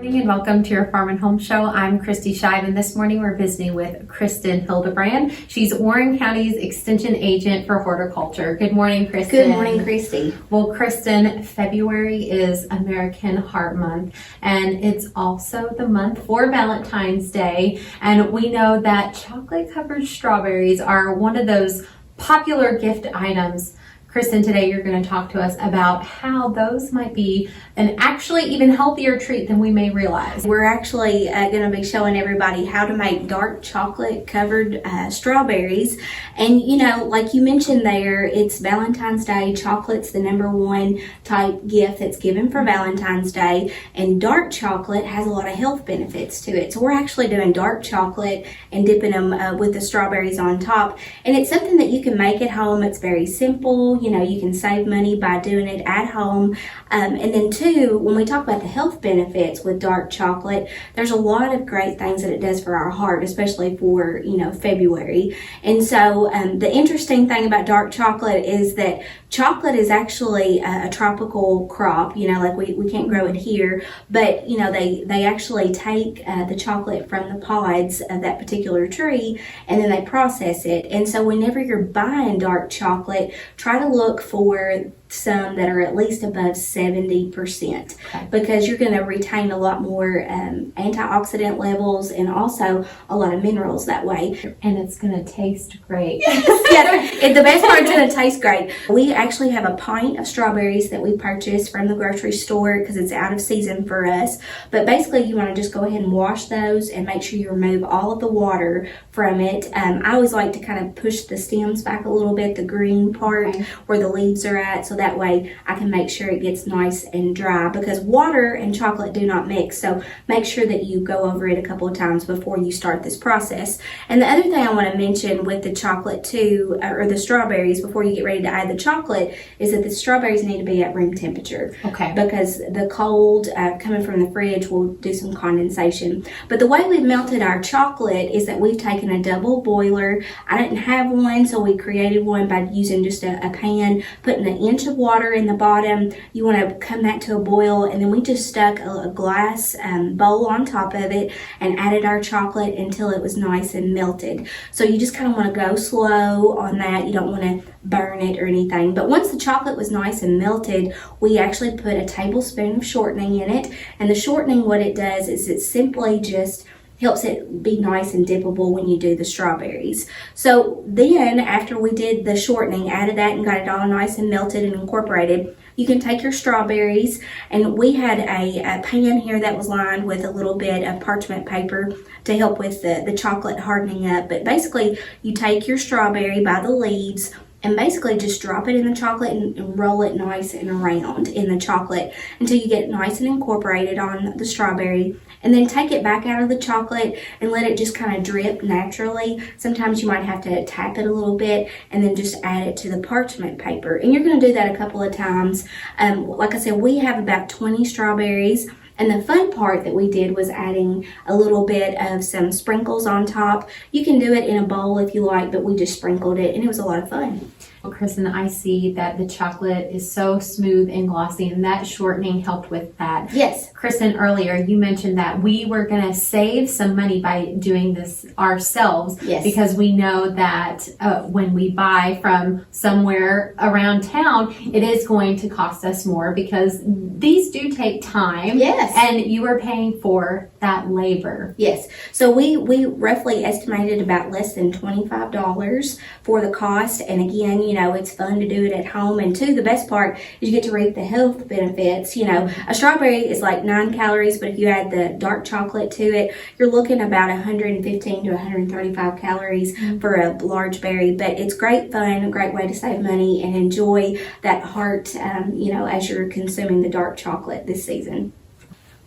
And welcome to your Farm and Home Show. I'm Kristi Shive, and this morning we're visiting with Kristin Hildabrand. She's Warren County's Extension Agent for Horticulture. Good morning, Kristin. Good morning, Kristi. Well, Kristin, February is American Heart Month, and it's also the month for Valentine's Day. And we know that chocolate-covered strawberries are one of those popular gift items. Kristin, today you're going to talk to us about how those might be an actually even healthier treat than we may realize. We're actually going to be showing everybody how to make dark chocolate covered strawberries. And you know, like you mentioned there, it's Valentine's Day. Chocolate's the #1 type gift that's given for Valentine's Day. And dark chocolate has a lot of health benefits to it. So we're actually doing dark chocolate and dipping them with the strawberries on top. And it's something that you can make at home. It's very simple. You know, you can save money by doing it at home. And then two, when we talk about the health benefits with dark chocolate, there's a lot of great things that it does for our heart, especially for, you know, February. And so the interesting thing about dark chocolate is that chocolate is actually a tropical crop. You know, like we can't grow it here, but, you know, they actually take the chocolate from the pods of that particular tree and then they process it. And so whenever you're buying dark chocolate, try to look for some that are at least above 70%, because you're going to retain a lot more antioxidant levels and also a lot of minerals that way. And it's going to taste great. Yeah, the best part, it's going to taste great. We actually have a pint of strawberries that we purchased from the grocery store because it's out of season for us. But basically, you want to just go ahead and wash those and make sure you remove all of the water from it. I always like to kind of push the stems back a little bit, the green part where the leaves are at, so that way I can make sure it gets nice and dry, because water and chocolate do not mix. So make sure that you go over it a couple of times before you start this process. And the other thing I want to mention with the chocolate too, or the strawberries, before you get ready to add the chocolate, is that the strawberries need to be at room temperature. Okay. Because the cold coming from the fridge will do some condensation. But the way we've melted our chocolate is that we've taken a double boiler. I didn't have one, so we created one by using just a pan, putting an inch of water in the bottom. You want to come that to a boil, and then we just stuck a glass bowl on top of it and added our chocolate until it was nice and melted. So you just kind of want to go slow on that. You don't want to burn it or anything. But once the chocolate was nice and melted, we actually put a tablespoon of shortening in it. And the shortening, what it does is it simply just helps it be nice and dippable when you do the strawberries. So then after we did the shortening, added that and got it all nice and melted and incorporated, you can take your strawberries, and we had a pan here that was lined with a little bit of parchment paper to help with the chocolate hardening up. But basically you take your strawberry by the leaves and basically just drop it in the chocolate and roll it nice and around in the chocolate until you get it nice and incorporated on the strawberry. And then take it back out of the chocolate and let it just kind of drip naturally. Sometimes you might have to tap it a little bit and then just add it to the parchment paper. And you're going to do that a couple of times. Like I said, we have about 20 strawberries. And the fun part that we did was adding a little bit of some sprinkles on top. You can do it in a bowl if you like, but we just sprinkled it and it was a lot of fun. Well, Kristin, I see that the chocolate is so smooth and glossy, and that shortening helped with that. Yes. Kristin, earlier you mentioned that we were going to save some money by doing this ourselves. Yes. Because we know that when we buy from somewhere around town, it is going to cost us more because these do take time. Yes. And you are paying for that labor. Yes. So we roughly estimated about less than $25 for the cost. And again, you know, it's fun to do it at home. And two, the best part is you get to reap the health benefits. You know, a strawberry is like 9 calories, but if you add the dark chocolate to it, you're looking about 115 to 135 calories for a large berry. But it's great fun, a great way to save money and enjoy that heart, you know, as you're consuming the dark chocolate this season.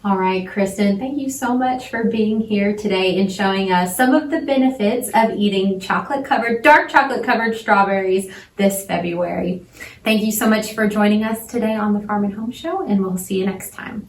All right, Kristin, thank you so much for being here today and showing us some of the benefits of eating dark chocolate covered strawberries this February. Thank you so much for joining us today on the Farm and Home Show, and we'll see you next time.